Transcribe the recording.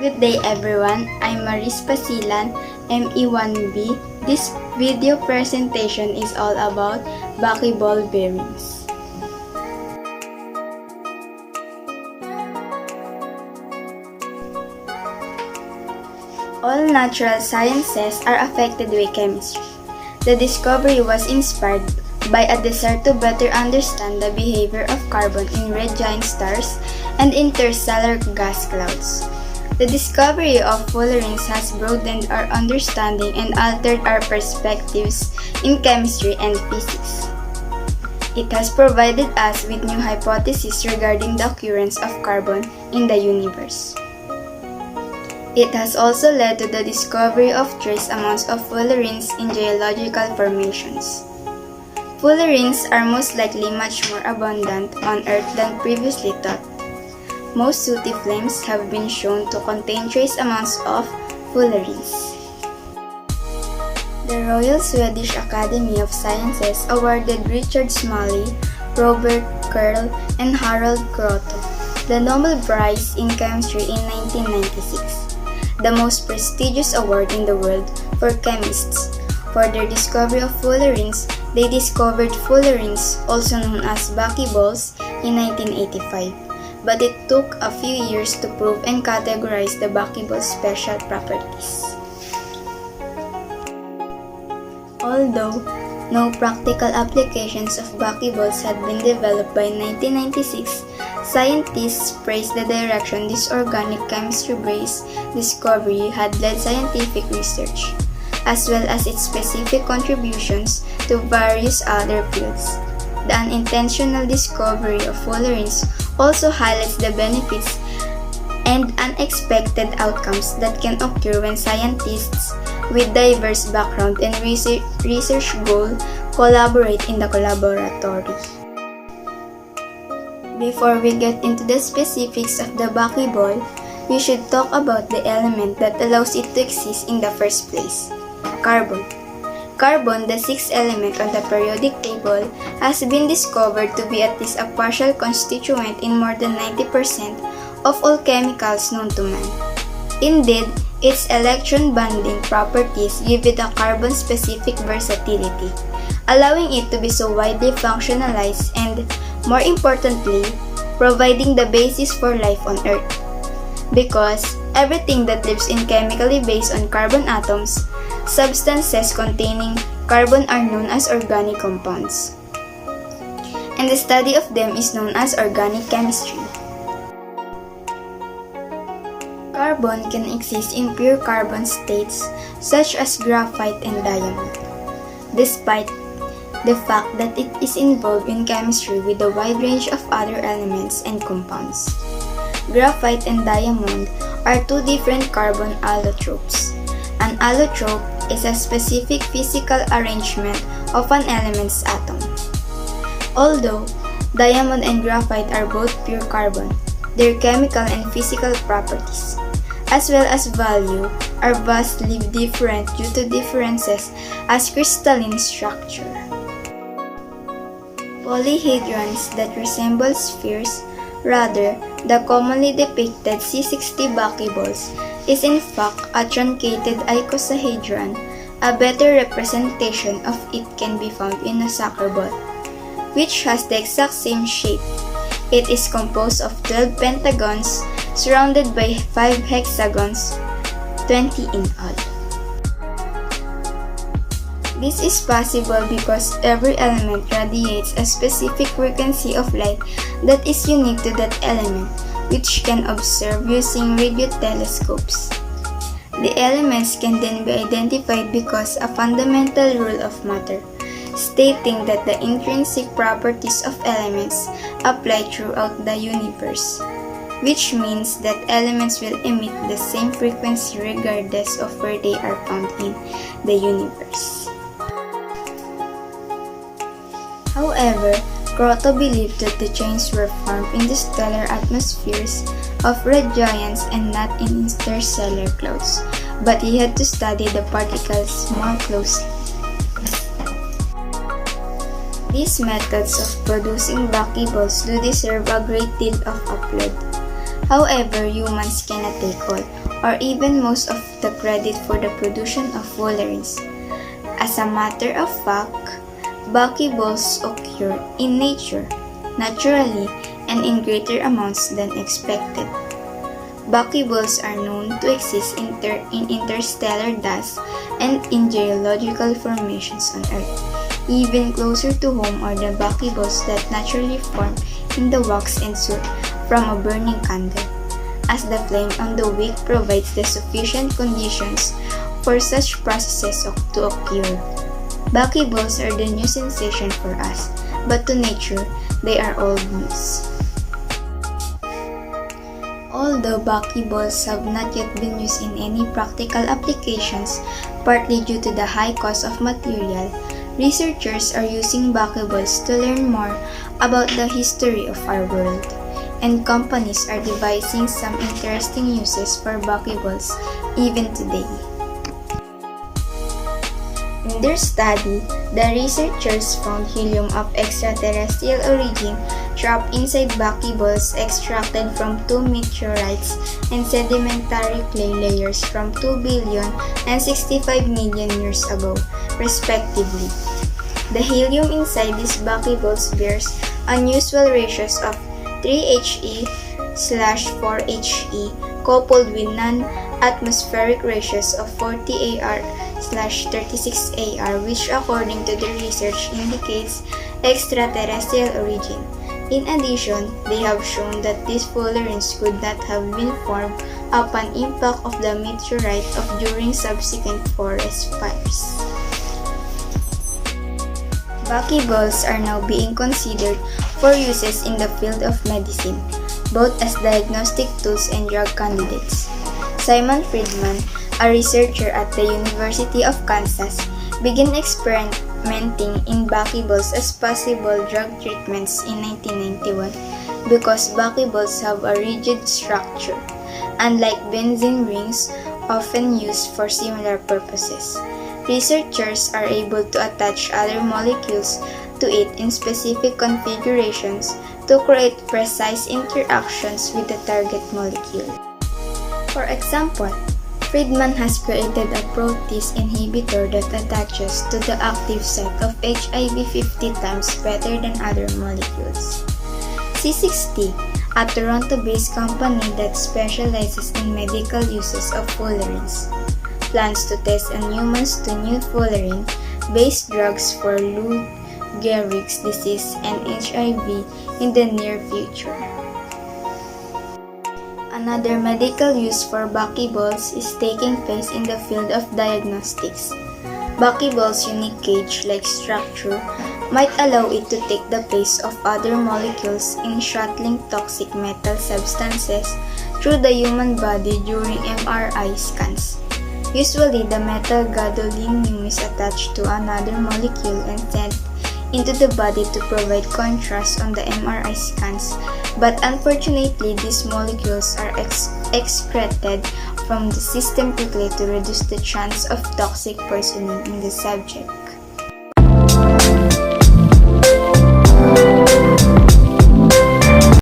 Good day everyone, I'm Maris Pasilan, ME1B. This video presentation is all about Buckyball Bearings. All natural sciences are affected by chemistry. The discovery was inspired by a desire to better understand the behavior of carbon in red giant stars and interstellar gas clouds. The discovery of fullerenes has broadened our understanding and altered our perspectives in chemistry and physics. It has provided us with new hypotheses regarding the occurrence of carbon in the universe. It has also led to the discovery of trace amounts of fullerenes in geological formations. Fullerenes are most likely much more abundant on Earth than previously thought. Most sooty flames have been shown to contain trace amounts of fullerenes. The Royal Swedish Academy of Sciences awarded Richard Smalley, Robert Curl, and Harold Grotto the Nobel Prize in Chemistry in 1996, the most prestigious award in the world for chemists. For their discovery of fullerenes, they discovered fullerenes, also known as buckyballs, in 1985. But it took a few years to prove and categorize the buckyball's special properties. Although no practical applications of buckyballs had been developed by 1996, scientists praised the direction this organic chemistry-based discovery had led scientific research, as well as its specific contributions to various other fields. The unintentional discovery of fullerenes also highlights the benefits and unexpected outcomes that can occur when scientists with diverse background and research goals collaborate in the laboratory. Before we get into the specifics of the buckyball, we should talk about the element that allows it to exist in the first place: carbon. Carbon, the sixth element on the periodic table, has been discovered to be at least a partial constituent in more than 90% of all chemicals known to man. Indeed, its electron bonding properties give it a carbon-specific versatility, allowing it to be so widely functionalized and, more importantly, providing the basis for life on Earth. Because everything that lives is chemically based on carbon atoms, substances containing carbon are known as organic compounds, and the study of them is known as organic chemistry. Carbon can exist in pure carbon states such as graphite and diamond, despite the fact that it is involved in chemistry with a wide range of other elements and compounds. Graphite and diamond are two different carbon allotropes. An allotrope is a specific physical arrangement of an element's atom. Although diamond and graphite are both pure carbon, their chemical and physical properties, as well as value, are vastly different due to differences as crystalline structure. Polyhedrons that resemble spheres, rather, the commonly depicted C60 buckyballs, is in fact a truncated icosahedron. A better representation of it can be found in a soccer ball, which has the exact same shape. It is composed of 12 pentagons surrounded by 5 hexagons, 20 in all. This is possible because every element radiates a specific frequency of light that is unique to that element, which can observe using radio telescopes. The elements can then be identified because a fundamental rule of matter, stating that the intrinsic properties of elements apply throughout the universe, which means that elements will emit the same frequency regardless of where they are found in the universe. However, Grotto believed that the chains were formed in the stellar atmospheres of red giants and not in interstellar clouds, but he had to study the particles more closely. These methods of producing buckyballs do deserve a great deal of applaud. However, humans cannot take all or even most of the credit for the production of fullerenes. As a matter of fact, buckyballs occur in nature, naturally, and in greater amounts than expected. Buckyballs are known to exist in interstellar dust and in geological formations on Earth. Even closer to home are the buckyballs that naturally form in the wax and soot from a burning candle, as the flame on the wick provides the sufficient conditions for such processes to occur. Buckyballs are the new sensation for us, but to nature, they are old news. Although buckyballs have not yet been used in any practical applications, partly due to the high cost of material, researchers are using buckyballs to learn more about the history of our world, and companies are devising some interesting uses for buckyballs even today. In their study, the researchers found helium of extraterrestrial origin trapped inside buckyballs extracted from 2 meteorites and sedimentary clay layers from 2 billion and 65 million years ago, respectively. The helium inside these buckyballs bears unusual ratios of 3He/4He coupled with non-atmospheric ratios of 40Ar/36Ar, which according to the research indicates extraterrestrial origin. In addition, they have shown that these fullerenes could not have been formed upon impact of the meteorite or during subsequent forest fires. Buckyballs are now being considered for uses in the field of medicine, both as diagnostic tools and drug candidates. Simon Friedman, a researcher at the University of Kansas, began experimenting in buckyballs as possible drug treatments in 1991 because buckyballs have a rigid structure, unlike benzene rings often used for similar purposes. Researchers are able to attach other molecules to it in specific configurations to create precise interactions with the target molecule. For example, Friedman has created a protease inhibitor that attaches to the active site of HIV 50 times better than other molecules. C60, a Toronto-based company that specializes in medical uses of fullerenes, plans to test in humans 2 new fullerene-based drugs for Lou Gehrig's disease and HIV in the near future. Another medical use for buckyballs is taking place in the field of diagnostics. Buckyball's unique cage-like structure might allow it to take the place of other molecules in shuttling toxic metal substances through the human body during MRI scans. Usually, the metal gadolinium is attached to another molecule and sent into the body to provide contrast on the MRI scans, but unfortunately, these molecules are excreted from the system quickly to reduce the chance of toxic poisoning in the subject.